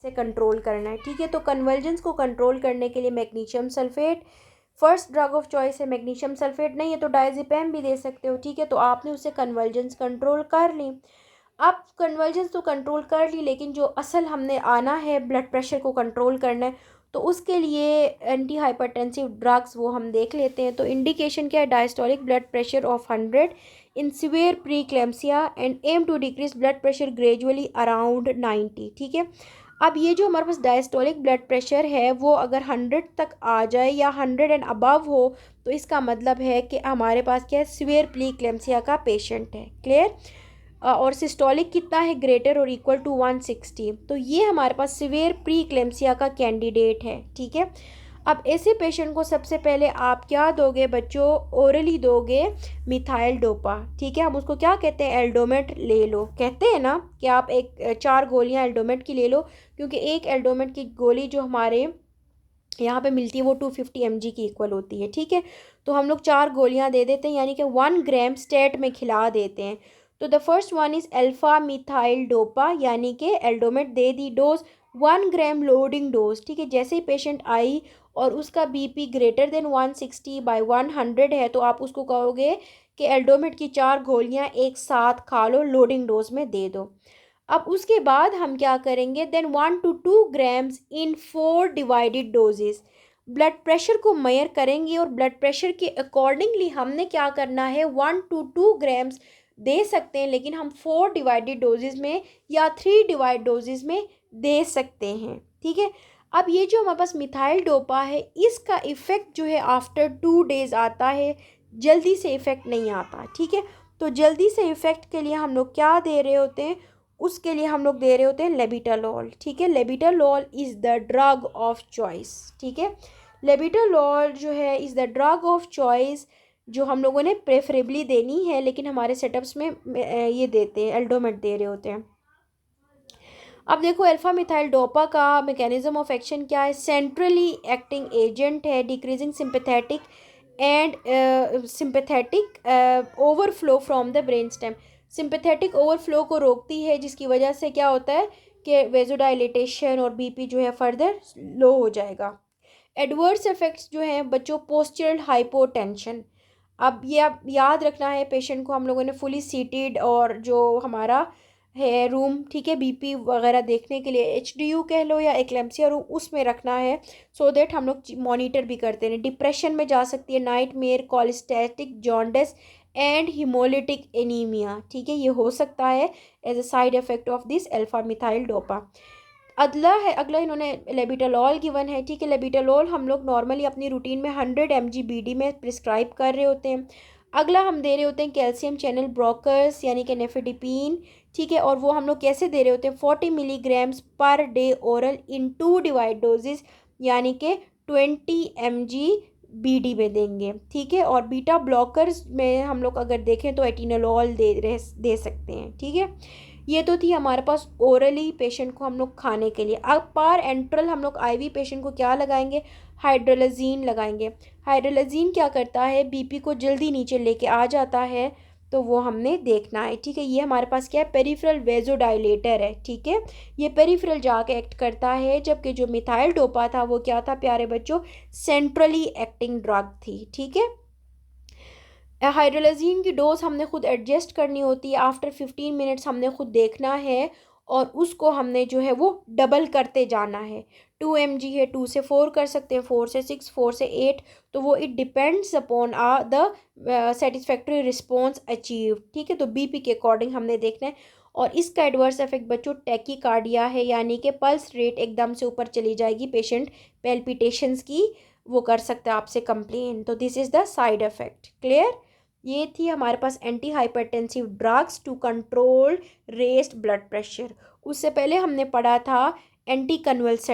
से कंट्रोल करना है, ठीक है। तो कन्वर्जेंस को कंट्रोल करने के लिए magnesium sulphate first drug of choice है। मैग्नीशियम सल्फेट नहीं है तो डायज़ेपम भी दे सकते हो, ठीक है। तो आपने उससे कन्वर्जेंस कंट्रोल कर ली। अब कन्वर्जेंस तो कंट्रोल कर ली, लेकिन जो असल हमने आना है ब्लड प्रेशर को कंट्रोल करना है, तो उसके लिए एंटी हाइपरटेंसिव ड्रग्स वो हम देख लेते हैं। तो इंडिकेशन क्या है, diastolic blood pressure of 100 in severe preeclampsia and aim to decrease blood pressure gradually around 90, ठीक है। अब ये जो हमारे पास डायस्टोलिक ब्लड प्रेशर है वो अगर 100 तक आ जाए या 100 एंड अबव हो, तो इसका मतलब है कि हमारे पास क्या है, सीवियर प्रीक्लेम्सिया का पेशेंट है। क्लियर। और सिस्टोलिक कितना है, ग्रेटर और इक्वल टू 160। तो ये हमारे पास सीवियर प्रीक्लेम्सिया का कैंडिडेट है, ठीक है। अब ऐसे पेशेंट को सबसे पहले आप क्या दोगे बच्चों, ओरली दोगे मिथाइल डोपा, ठीक है। हम उसको क्या कहते हैं, एल्डोमेट ले लो, कहते हैं ना कि आप 4 गोलियां एल्डोमेट की ले लो, क्योंकि एक एल्डोमेट की गोली जो हमारे यहाँ पे मिलती है वो 250 mg की इक्वल होती है, ठीक है। तो हम लोग 4 गोलियां दे देते हैं, यानी कि 1 ग्राम स्टेट में खिला देते हैं। तो the first one is alpha methyl dopa, यानी कि एल्डोमेट दे दी डोज 1 ग्राम लोडिंग डोज, ठीक है। जैसे ही पेशेंट आई और उसका बीपी ग्रेटर देन 160/100 है, तो आप उसको कहोगे कि एल्डोमेट की 4 गोलियां एक साथ खा लो, लोडिंग डोज में दे दो। अब उसके बाद हम क्या करेंगे, then 1 to 2 grams in 4 divided doses. Blood pressure को मेयर करेंगे और ब्लड प्रेशर के अकॉर्डिंगली हमने क्या करना है, 1 to 2 ग्राम्स दे सकते हैं, लेकिन हम 4 डिवाइडेड डोजेस में या 3 डिवाइड डोजेस में दे सकते हैं, ठीक है। अब ये जो हमारे पास मिथाइल डोपा है, इसका इफ़ेक्ट जो है आफ्टर 2 डेज़ आता है, जल्दी से इफ़ेक्ट नहीं आता, ठीक है। तो जल्दी से इफ़ेक्ट के लिए हम लोग क्या दे रहे होते हैं, उसके लिए हम लोग दे रहे होते हैं लेबिटालॉल, ठीक है। Labetalol is the drug of choice, ठीक है। लेबिटालॉल जो है is the drug of choice जो हम लोगों ने प्रेफरेबली देनी है, लेकिन हमारे सेटअप्स में ये देते हैं, एल्डोमेट दे रहे होते हैं। अब देखो अल्फा मिथाइल डोपा का मैकेनिज्म ऑफ एक्शन क्या है, सेंट्रली एक्टिंग एजेंट है, decreasing sympathetic and sympathetic overflow from the brain stem. Sympathetic overflow को रोकती है, जिसकी वजह से क्या होता है कि वेजोडाइलेटेशन और बीपी जो है फर्दर लो हो जाएगा। एडवर्स इफेक्ट्स जो हैं बच्चों, पोस्चरल हाइपोटेंशन। अब ये आप याद रखना है, पेशेंट को हम लोगों ने फुली सीटेड और जो हमारा है रूम, ठीक है, बीपी वगैरह देखने के लिए एचडीयू कह लो या एक्लेम्सिया रूम, उसमें रखना है, सो दैट हम लोग मॉनिटर भी करते हैं। डिप्रेशन में जा सकती है, nightmare, cholestatic jaundice and haemolytic anaemia, ठीक है, ये हो सकता है as a side effect of this alpha methyl dopa. अगला इन्होंने लेबिटालॉल गिवन है, ठीक है। लेबिटालॉल हम लोग नॉर्मली अपनी रूटीन में 100 mg BD में प्रिस्क्राइब कर रहे होते हैं। अगला हम दे रहे होते हैं कैल्शियम चैनल ब्रोकर्स, यानी कि नेफेडिपिन, ठीक है। और वो हम लोग कैसे दे रहे होते हैं, 40 मिलीग्राम्स पर डे ओरल इन 2 डिवाइड डोजेस, यानी कि 20 mg BD में देंगे, ठीक है। और बीटा ब्लॉकर्स में हम लोग अगर देखें तो एटिनोलॉल दे सकते हैं, ठीक है। ये तो थी हमारे पास ओरली पेशेंट को हम लोग खाने के लिए। अब पार एंट्रल हम लोग आईवी पेशेंट को क्या लगाएंगे, हाइड्रोलाजीन लगाएंगे। हाइड्रोलाजीन क्या करता है, बीपी को जल्दी नीचे लेके आ जाता है, तो वो हमने देखना है, ठीक है। ये हमारे पास क्या है, पेरिफेरल वेजोडाइलेटर है, ठीक है। ये पेरिफेरल जाके एक्ट करता है, जबकि जो मिथाइल डोपा था वो क्या था प्यारे बच्चों, सेंट्रली एक्टिंग ड्रग थी, ठीक है। हाइड्रोलाजीन की डोज हमने खुद एडजस्ट करनी होती है, आफ्टर 15 मिनट्स हमने खुद देखना है, और उसको हमने जो है वो डबल करते जाना है। 2 mg है, 2 से 4 कर सकते हैं, 4 से 6, 4 से 8, तो वो it depends upon the satisfactory response achieve, ठीक है। तो बीपी के अकॉर्डिंग हमने देखना है। और इसका एडवर्स इफेक्ट बच्चों टैकीकार्डिया है, यानी कि पल्स रेट एकदम से ऊपर चली जाएगी, पेशेंट पेल्पिटेशंस की वो कर सकता है आपसे कंप्लेन। तो this is the side effect. Clear. ये थी हमारे पास anti hypertensive drugs to control raised blood pressure. उससे पहले हमने पढ़ा था एंटी कन्वल्सेंट